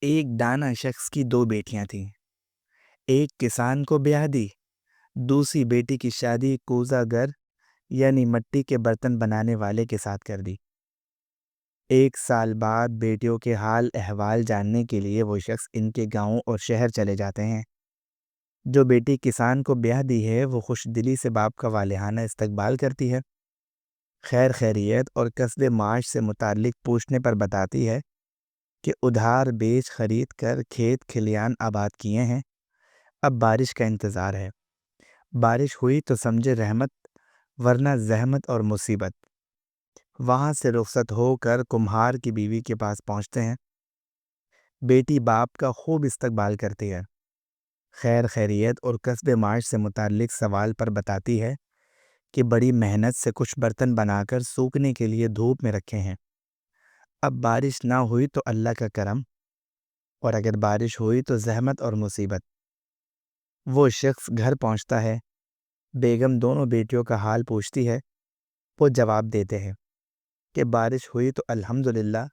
ایک دانا شخص کی دو بیٹیاں تھیں۔ ایک کسان کو بیاہ دی، دوسری بیٹی کی شادی کوزہ گر یعنی مٹی کے برتن بنانے والے کے ساتھ کر دی۔ 1 سال بعد بیٹیوں کے حال احوال جاننے کے لیے وہ شخص ان کے گاؤں اور شہر چلے جاتے ہیں۔ جو بیٹی کسان کو بیاہ دی ہے وہ خوش دلی سے باپ کا والہانہ استقبال کرتی ہے، خیر خیریت اور کسب معاش سے متعلق پوچھنے پر بتاتی ہے کہ ادھار بیچ خرید کر کھیت کھلیان آباد کیے ہیں، اب بارش کا انتظار ہے۔ بارش ہوئی تو سمجھے رحمت، ورنہ زحمت اور مصیبت۔ وہاں سے رخصت ہو کر کمہار کی بیوی کے پاس پہنچتے ہیں۔ بیٹی باپ کا خوب استقبال کرتی ہے، خیر خیریت اور کسب معاش سے متعلق سوال پر بتاتی ہے کہ بڑی محنت سے کچھ برتن بنا کر سوکھنے کے لیے دھوپ میں رکھے ہیں، اب بارش نہ ہوئی تو اللہ کا کرم، اور اگر بارش ہوئی تو زحمت اور مصیبت۔ وہ شخص گھر پہنچتا ہے، بیگم دونوں بیٹیوں کا حال پوچھتی ہے۔ وہ جواب دیتے ہیں کہ بارش ہوئی تو الحمدللہ،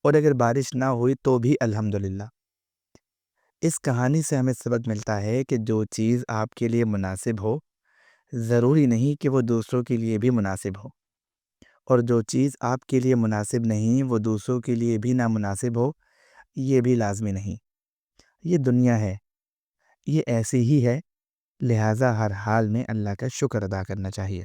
اور اگر بارش نہ ہوئی تو بھی الحمدللہ۔ اس کہانی سے ہمیں سبق ملتا ہے کہ جو چیز آپ کے لیے مناسب ہو ضروری نہیں کہ وہ دوسروں کے لیے بھی مناسب ہو، اور جو چیز آپ کے لیے مناسب نہیں وہ دوسروں کے لیے بھی نامناسب ہو، یہ بھی لازمی نہیں۔ یہ دنیا ہے، یہ ایسی ہی ہے، لہٰذا ہر حال میں اللہ کا شکر ادا کرنا چاہیے۔